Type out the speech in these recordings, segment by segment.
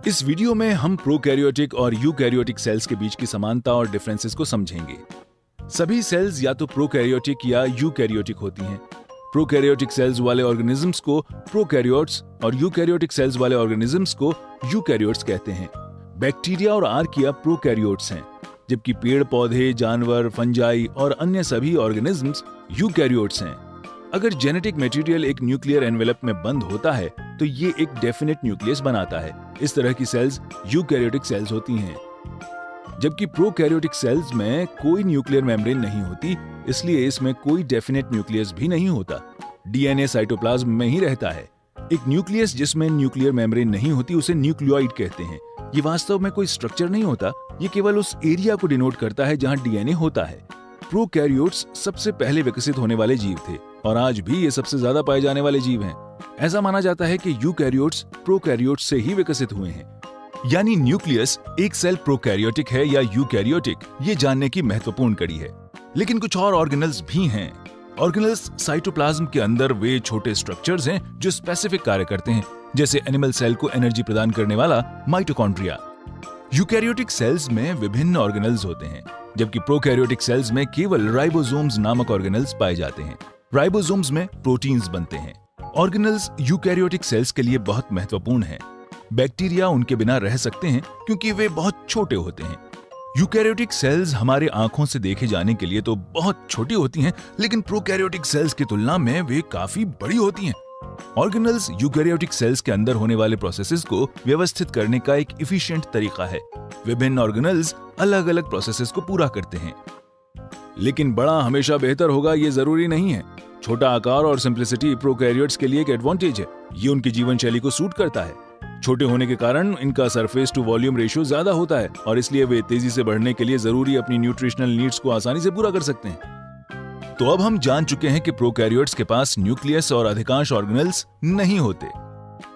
इस वीडियो में हम प्रोकैरियोटिक और यूकैरियोटिक सेल्स के बीच की समानता और डिफरेंसेस को समझेंगे। सभी सेल्स या तो प्रोकैरियोटिक या यूकैरियोटिक होती हैं। प्रोकैरियोटिक सेल्स वाले ऑर्गेनिजम्स को प्रोकैरियोट्स और यूकैरियोटिक सेल्स वाले ऑर्गेनिजम्स को यूकैरियोट्स कहते हैं। बैक्टीरिया और आर्किया प्रोकैरियोट्स हैं, जबकि पेड़ पौधे, जानवर, फंजाई और अन्य सभी ऑर्गेनिजम्स यूकैरियोट्स हैं। अगर जेनेटिक मटेरियल एक न्यूक्लियर एनवेलप में बंद होता है तो ये एक डेफिनेट न्यूक्लियस बनाता है। इस तरह की सेल्स यूकैरियोटिक सेल्स होती हैं। जबकि प्रोकैरियोटिक सेल्स में कोई न्यूक्लियर मेम्ब्रेन नहीं होती, इसलिए इसमें कोई डेफिनेट न्यूक्लियस भी नहीं होता। डीएनए साइटोप्लाज्म में ही रहता है। एक न्यूक्लियस जिसमें न्यूक्लियर मेम्ब्रेन नहीं होती उसे न्यूक्लियोइड कहते हैं। ये वास्तव में कोई स्ट्रक्चर नहीं होता, ये केवल उस एरिया को डिनोट करता है जहां डीएनए होता है। प्रोकैरियोट्स सबसे पहले विकसित होने वाले जीव थे और आज भी ये सबसे ज्यादा पाए जाने वाले जीव हैं। ऐसा माना जाता है कि यूकैरियोट्स प्रोकैरियोट्स से ही विकसित हुए हैं। यानी न्यूक्लियस एक सेल प्रोकैरियोटिक है या यूकैरियोटिक, ये जानने की महत्वपूर्ण कड़ी है। लेकिन कुछ और ऑर्गेनल्स भी हैं। ऑर्गेनल्स साइटोप्लाज्म के अंदर वे छोटे स्ट्रक्चर्स हैं जो स्पेसिफिक कार्य करते हैं, जैसे एनिमल सेल को एनर्जी प्रदान करने वाला माइटोकॉन्ड्रिया। यूकैरियोटिक सेल्स में विभिन्न ऑर्गेनल्स होते हैं, जबकि प्रोकैरियोटिक सेल्स में केवल राइबोसोम्स नामक ऑर्गेनल्स पाए जाते हैं। राइबोसोम्स में प्रोटीन्स बनते हैं। ऑर्गेनल्स यूकैरियोटिक सेल्स के लिए बहुत महत्वपूर्ण हैं। बैक्टीरिया उनके बिना रह सकते हैं क्योंकि वे बहुत छोटे होते हैं। यूकैरियोटिक सेल्स हमारे आंखों से देखे जाने के लिए तो बहुत छोटी होती हैं, लेकिन प्रोकैरियोटिक सेल्स की तुलना में वे काफी बड़ी होती हैं। ऑर्गेनल्स यूकैरियोटिक सेल्स के अंदर होने वाले प्रोसेसेस को व्यवस्थित करने का एक एफिशिएंट तरीका है। विभिन्न ऑर्गेनल्स अलग अलग प्रोसेसेस को पूरा करते हैं। लेकिन बड़ा हमेशा बेहतर होगा ये जरूरी नहीं है। छोटा आकार और सिंप्लिसिटी प्रोकैरियोट्स के लिए एक एडवांटेज है। ये उनकी जीवन शैली को सूट करता है। छोटे होने के कारण इनका सरफेस टू वॉल्यूम रेशियो ज्यादा होता है और इसलिए वे तेजी से बढ़ने के लिए जरूरी अपनी न्यूट्रिशनल नीड्स को आसानी से पूरा कर सकते हैं। तो अब हम जान चुके हैं कि प्रोकैरियोट्स के पास न्यूक्लियस और अधिकांश ऑर्गेनल्स नहीं होते।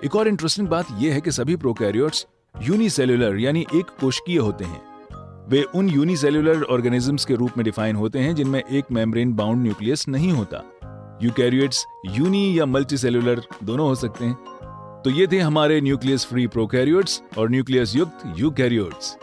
एक और इंटरेस्टिंग बात यह है कि सभी प्रोकैरियोट्स यूनिसेल्युलर यानी एक कोशिकीय होते हैं। वे उन यूनिसेल्युलर ऑर्गेनिजम्स के रूप में डिफाइन होते हैं जिनमें एक मेम्ब्रेन बाउंड न्यूक्लियस नहीं होता। यूकैरियोट्स यूनी या मल्टीसेल्युलर दोनों हो सकते हैं। तो ये थे हमारे न्यूक्लियस फ्री प्रोकैरियोट्स और न्यूक्लियस युक्त यूकैरियोट्स।